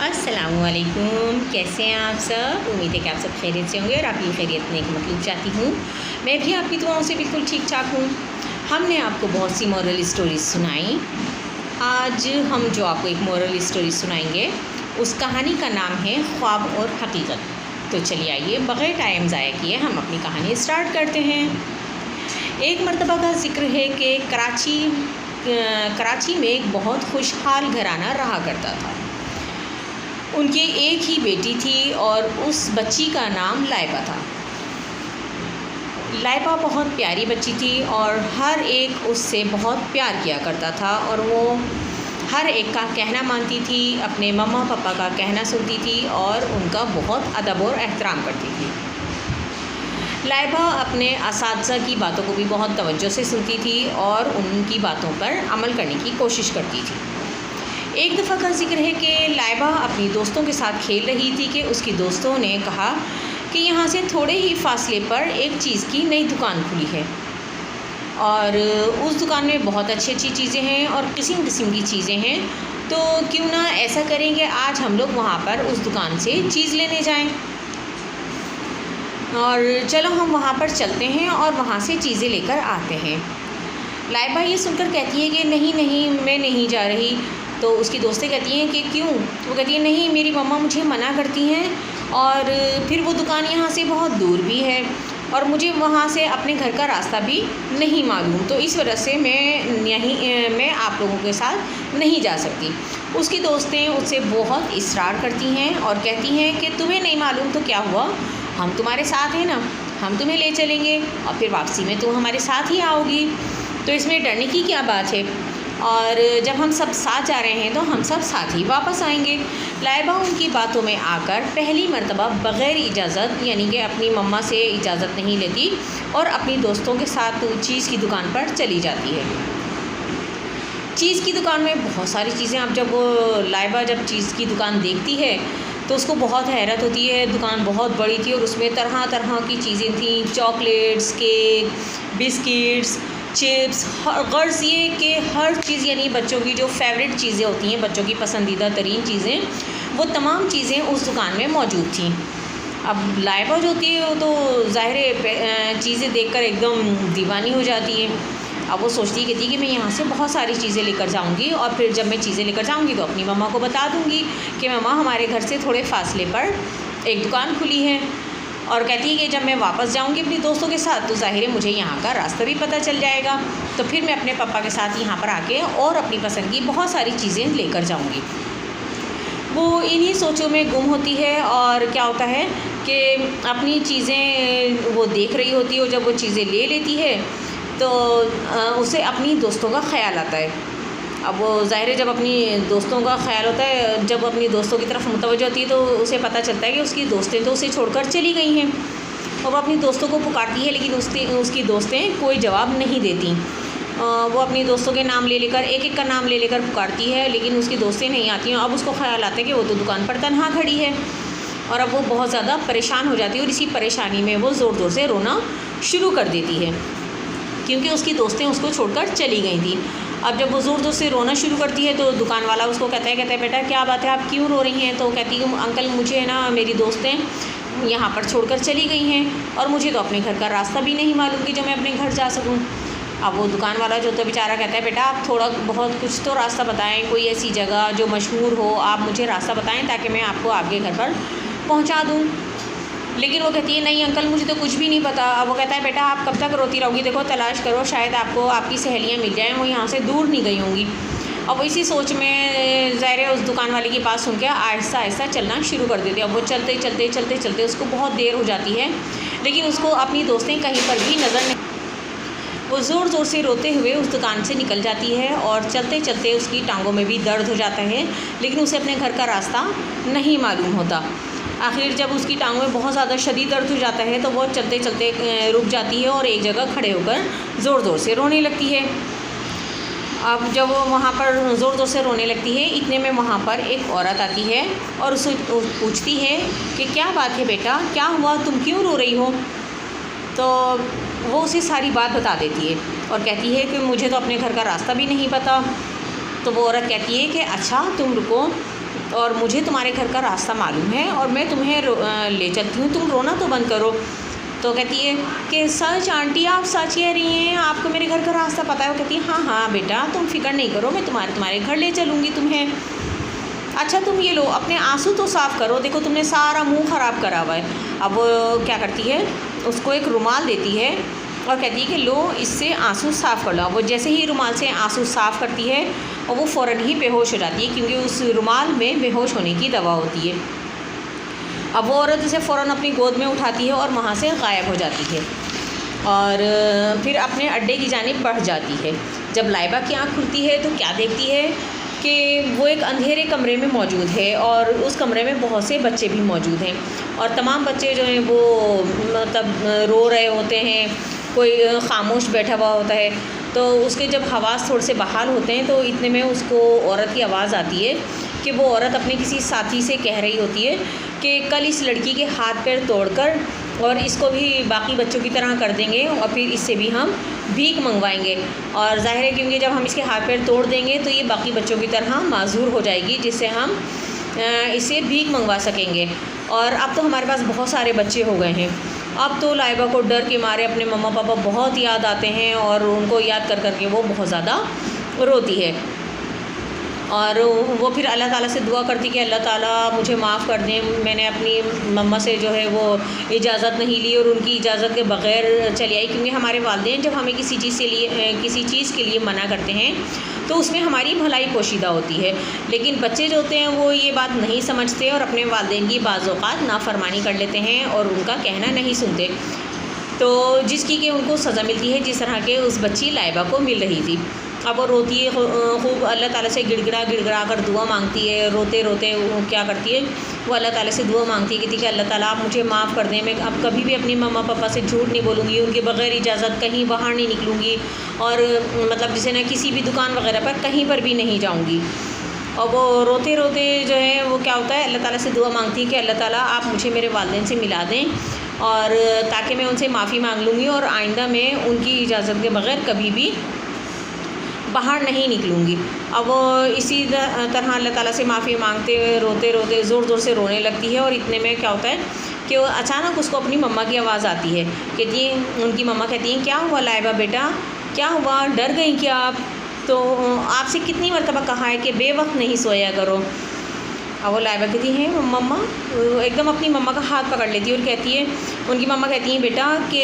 अस्सलामुअलैकुम, कैसे हैं आप सब। उम्मीद है कि आप सब खैरियत से होंगे और आपकी खैरियत नेक मतलब चाहती हूँ। मैं भी आपकी दुआओं से बिल्कुल ठीक ठाक हूँ। हमने आपको बहुत सी मॉरल स्टोरीज सुनाई। आज हम जो आपको एक मॉरल स्टोरी सुनाएंगे उस कहानी का नाम है ख्वाब और हकीकत। तो चलिए आइए बग़ैर टाइम ज़ाया किए हम अपनी कहानी स्टार्ट करते हैं। एक मरतबा का ज़िक्र है कि कराची में एक बहुत खुशहाल घराना रहा करता था। उनकी एक ही बेटी थी और उस बच्ची का नाम लाइबा था। लाइबा बहुत प्यारी बच्ची थी और हर एक उससे बहुत प्यार किया करता था और वो हर एक का कहना मानती थी, अपने मम्मा पापा का कहना सुनती थी और उनका बहुत अदब और एहतराम करती थी। लाइबा अपने असातिज़ा की बातों को भी बहुत तवज्जो से सुनती थी और उनकी बातों पर अमल करने की कोशिश करती थी। एक दफ़ा का जिक्र है कि लाइबा अपनी दोस्तों के साथ खेल रही थी कि उसकी दोस्तों ने कहा कि यहाँ से थोड़े ही फासले पर एक चीज़ की नई दुकान खुली है और उस दुकान में बहुत अच्छी अच्छी चीज़ें हैं और किस्म किस्म की चीज़ें हैं। तो क्यों ना ऐसा करेंगे, आज हम लोग वहाँ पर उस दुकान से चीज़ लेने जाएं और चलो हम वहाँ पर चलते हैं और वहाँ से चीज़ें लेकर आते हैं। लाइबा ये सुनकर कहती है कि नहीं नहीं, मैं नहीं जा रही। तो उसकी दोस्तें कहती हैं कि क्यों। वो कहती है नहीं, मेरी मम्मा मुझे मना करती हैं और फिर वो दुकान यहाँ से बहुत दूर भी है और मुझे वहाँ से अपने घर का रास्ता भी नहीं मालूम, तो इस वजह से मैं आप लोगों के साथ नहीं जा सकती। उसकी दोस्तें उससे बहुत इसरार करती हैं और कहती हैं कि तुम्हें नहीं मालूम तो क्या हुआ, हम तुम्हारे साथ हैं ना, हम तुम्हें ले चलेंगे और फिर वापसी में तुम हमारे साथ ही आओगी, तो इसमें डरने की क्या बात है। और जब हम सब साथ जा रहे हैं तो हम सब साथ ही वापस आएंगे। लाइबा उनकी बातों में आकर पहली मर्तबा बग़ैर इजाज़त, यानी कि अपनी मम्मा से इजाज़त नहीं लेती और अपनी दोस्तों के साथ चीज़ की दुकान पर चली जाती है। चीज़ की दुकान में बहुत सारी चीज़ें, अब जब लाइबा जब चीज़ की दुकान देखती है तो उसको बहुत हैरत होती है। दुकान बहुत बड़ी थी और उसमें तरह तरह की चीज़ें थीं, chocolates, cake, biscuits, chips, girls ये कि हर चीज़, यानी बच्चों की जो फेवरेट चीज़ें होती हैं, बच्चों की पसंदीदा तरीन चीज़ें, वो तमाम चीज़ें उस दुकान में मौजूद थीं। अब लाइबा जो होती है वो तो ज़ाहिर है चीज़ें देखकर एकदम दीवानी हो जाती है। अब वो सोचती कहती कि मैं यहाँ से बहुत सारी चीज़ें लेकर जाऊँगी और फिर जब मैं चीज़ें लेकर जाऊँगी तो अपनी मम्मा को बता दूँगी कि मम्मा हमारे घर से थोड़े फासले पर एक दुकान खुली है। और कहती है कि जब मैं वापस जाऊंगी अपनी दोस्तों के साथ तो ज़ाहिर है मुझे यहाँ का रास्ता भी पता चल जाएगा, तो फिर मैं अपने पापा के साथ यहाँ पर आके और अपनी पसंद की बहुत सारी चीज़ें लेकर जाऊंगी। वो इन्हीं सोचों में गुम होती है और क्या होता है कि अपनी चीज़ें वो देख रही होती है और जब वो चीज़ें ले लेती है तो उसे अपनी दोस्तों का ख़्याल आता है। अब वो ज़ाहिर है जब अपनी दोस्तों का ख्याल होता है, जब अपनी दोस्तों की तरफ मुतवज्जो होती है तो उसे पता चलता है कि उसकी दोस्तें तो उसे छोड़कर चली गई हैं और वो अपनी दोस्तों को पुकारती है, लेकिन उसकी दोस्तें कोई जवाब नहीं देती। वो अपनी दोस्तों के नाम ले लेकर, एक एक का नाम ले लेकर पुकारती है, लेकिन उसकी दोस्तें नहीं आती हैं। अब उसको ख्याल आता है कि वो तो दुकान पर तन्हा खड़ी है और अब वो बहुत ज़्यादा परेशान हो जाती है और इसी परेशानी में वो ज़ोर ज़ोर से रोना शुरू कर देती है क्योंकि उसकी दोस्तें उसको छोड़कर चली गई थी। अब जब वो ज़ोर ज़ोर से रोना शुरू करती है तो दुकान वाला उसको कहता है बेटा क्या बात है, आप क्यों रो रही हैं। तो कहती है अंकल मुझे ना मेरी दोस्तें यहाँ पर छोड़कर चली गई हैं और मुझे तो अपने घर का रास्ता भी नहीं मालूम कि जो मैं अपने घर जा सकूँ। अब वो दुकान वाला जो तो बेचारा कहता है बेटा आप थोड़ा बहुत कुछ तो रास्ता बताएँ, कोई ऐसी जगह जो मशहूर हो, आप मुझे रास्ता बताएँ ताकि मैं आपको आपके घर पर पहुँचा दूँ। लेकिन वो कहती है नहीं अंकल मुझे तो कुछ भी नहीं पता। अब वो कहता है बेटा आप कब तक रोती रहोगी, देखो तलाश करो, शायद आपको आपकी सहेलियाँ मिल जाएँ, वो यहाँ से दूर नहीं गई होंगी। अब वो इसी सोच में ज़ाहिर है उस दुकान वाले की बात सुन के आहिस्ता आहिस्ता चलना शुरू कर देती है। अब वो चलते चलते चलते चलते उसको बहुत देर हो जाती है, लेकिन उसको अपनी दोस्तें कहीं पर भी नज़र नहीं। वो ज़ोर ज़ोर से रोते हुए उस दुकान से निकल जाती है और चलते चलते उसकी टांगों में भी दर्द हो जाता है, लेकिन उसे अपने घर का रास्ता नहीं मालूम होता। आखिर जब उसकी टांगों में बहुत ज़्यादा शदीद दर्द हो जाता है तो वो चलते चलते रुक जाती है और एक जगह खड़े होकर ज़ोर ज़ोर से रोने लगती है। अब जब वो वहाँ पर ज़ोर ज़ोर से रोने लगती है, इतने में वहाँ पर एक औरत आती है और उससे पूछती है कि क्या बात है बेटा, क्या हुआ, तुम क्यों रो रही हो। तो वो उसे सारी बात बता देती है और कहती है कि मुझे तो अपने घर का रास्ता भी नहीं पता। तो वो औरत कहती है कि अच्छा तुम रुको, और मुझे तुम्हारे घर का रास्ता मालूम है और मैं तुम्हें ले चलती हूँ, तुम रोना तो बंद करो। तो कहती है कि सच आंटी आप सच कह रही हैं, आपको मेरे घर का रास्ता पता है? वो कहती है हाँ हाँ बेटा तुम फिक्र नहीं करो, मैं तुम्हारे घर ले चलूँगी तुम्हें। अच्छा तुम ये लो अपने आंसू तो साफ़ करो, देखो तुमने सारा मुंह ख़राब करा हुआ है। अब वो क्या करती है, उसको एक रुमाल देती है और कहती है कि लो इससे आंसू साफ़ कर लो। वो जैसे ही रुमाल से आंसू साफ़ करती है और वो फ़ौरन ही बेहोश हो जाती है, क्योंकि उस रुमाल में बेहोश होने की दवा होती है। अब वो औरत उसे फ़ौरन अपनी गोद में उठाती है और वहाँ से गायब हो जाती है और फिर अपने अड्डे की जानिब बढ़ जाती है। जब लाइबा की आँख खुलती है तो क्या देखती है कि वो एक अंधेरे कमरे में मौजूद है और उस कमरे में बहुत से बच्चे भी मौजूद हैं और तमाम बच्चे जो हैं वो मतलब रो रहे होते हैं, कोई खामोश बैठा हुआ होता है। तो उसके जब हवास थोड़े से बहाल होते हैं तो इतने में उसको औरत की आवाज़ आती है कि वो औरत अपने किसी साथी से कह रही होती है कि कल इस लड़की के हाथ पैर तोड़कर और इसको भी बाकी बच्चों की तरह कर देंगे और फिर इससे भी हम भीख मंगवाएंगे। और ज़ाहिर है क्योंकि जब हम इसके हाथ पैर तोड़ देंगे तो ये बाकी बच्चों की तरह माजूर हो जाएगी, जिससे हम इसे भीख मंगवा सकेंगे। और अब तो हमारे पास बहुत सारे बच्चे हो गए हैं। अब तो लाइबा को डर के मारे अपने मम्मा पापा बहुत याद आते हैं और उनको याद कर कर के वो बहुत ज़्यादा रोती है। और वो फिर अल्लाह ताला से दुआ करती कि अल्लाह ताला मुझे माफ़ कर दें, मैंने अपनी मम्मा से जो है वो इजाज़त नहीं ली और उनकी इजाज़त के बग़ैर चली आई। क्योंकि हमारे वालिदैन जब हमें किसी चीज़ के लिए मना करते हैं तो उसमें हमारी भलाई पोशीदा होती है, लेकिन बच्चे जो होते हैं वो ये बात नहीं समझते और अपने वालिदैन की बाज़ औक़ात नाफरमानी कर लेते हैं और उनका कहना नहीं सुनते। तो जिसकी कि उनको सज़ा मिलती है, जिस तरह के उस बच्ची लाइबा को मिल रही थी। अब वो रोती है खूब, अल्लाह ताला से गिड़गिड़ा कर दुआ मांगती है। रोते रोते वो क्या करती है, वो अल्लाह ताला से दुआ मांगती है कि अल्लाह ताला आप मुझे माफ़ कर दें, मैं अब कभी भी अपनी मम्मा पापा से झूठ नहीं बोलूँगी, उनके बग़ैर इजाज़त कहीं बाहर नहीं निकलूँगी और मतलब जैसे ना किसी भी दुकान वगैरह पर कहीं पर भी नहीं जाऊँगी। और वो रोते रोते जो है वो क्या होता है, अल्लाह ताला से दुआ मांगती है कि अल्लाह ताला आप मुझे मेरे वालिदैन से मिला दें और ताकि मैं उनसे माफ़ी मांग लूँगी और आइंदा में उनकी इजाज़त के बग़ैर कभी भी बाहर नहीं निकलूँगी। अब वो इसी तरह अल्लाह ताला से माफ़ी मांगते हुए रोते रोते ज़ोर ज़ोर से रोने लगती है। और इतने में क्या होता है कि वो अचानक उसको अपनी मम्मा की आवाज़ आती है। कहती है, उनकी मम्मा कहती हैं क्या हुआ लाइबा बेटा, क्या हुआ, डर गई क्या आप? तो आपसे कितनी मरतबा कहा है कि बेवक्त नहीं सोया करो। अब वो लाइबा कहती है मम्मा, एकदम अपनी मम्मा का हाथ पकड़ लेती है और कहती है, उनकी मम्मा कहती हैं बेटा कि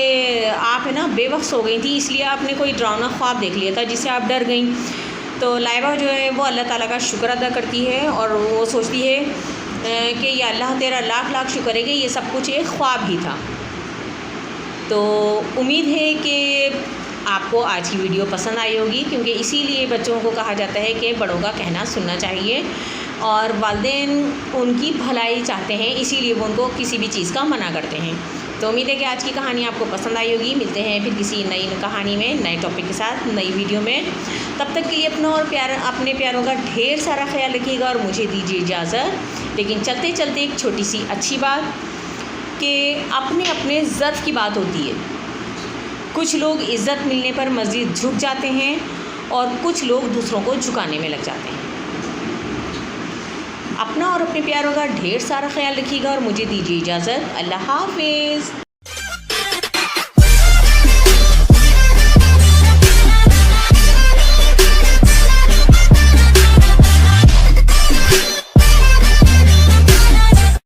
आप है ना बेवक्त सो गई थी, इसलिए आपने कोई डरावना ख्वाब देख लिया था जिससे आप डर गई। तो लाइबा जो है वो अल्लाह ताला का शुक्र अदा करती है और वो सोचती है कि या अल्लाह तेरा लाख लाख शुक्र है कि ये सब कुछ एक ख्वाब ही था। तो उम्मीद है कि आपको आज की वीडियो पसंद आई होगी, क्योंकि इसीलिए बच्चों को कहा जाता है कि बड़ों का कहना सुनना चाहिए और वालिदैन उनकी भलाई चाहते हैं, इसीलिए वो उनको किसी भी चीज़ का मना करते हैं। तो उम्मीद है कि आज की कहानी आपको पसंद आई होगी। मिलते हैं फिर किसी नई कहानी में, नए टॉपिक के साथ, नई वीडियो में। तब तक के लिए अपना और अपने प्यारों का ढेर सारा ख्याल रखिएगा और मुझे दीजिए इजाज़त। लेकिन चलते चलते एक छोटी सी अच्छी बात कि अपने अपने ज़र्फ़ की बात होती है। कुछ लोग इज़्ज़त मिलने पर मज़ीद झुक जाते हैं और कुछ लोग दूसरों को झुकाने में लग जाते हैं। अपना और अपने प्यारों का ढेर सारा ख्याल रखिएगा और मुझे दीजिए इजाज़त। अल्लाह हाफ़िज़।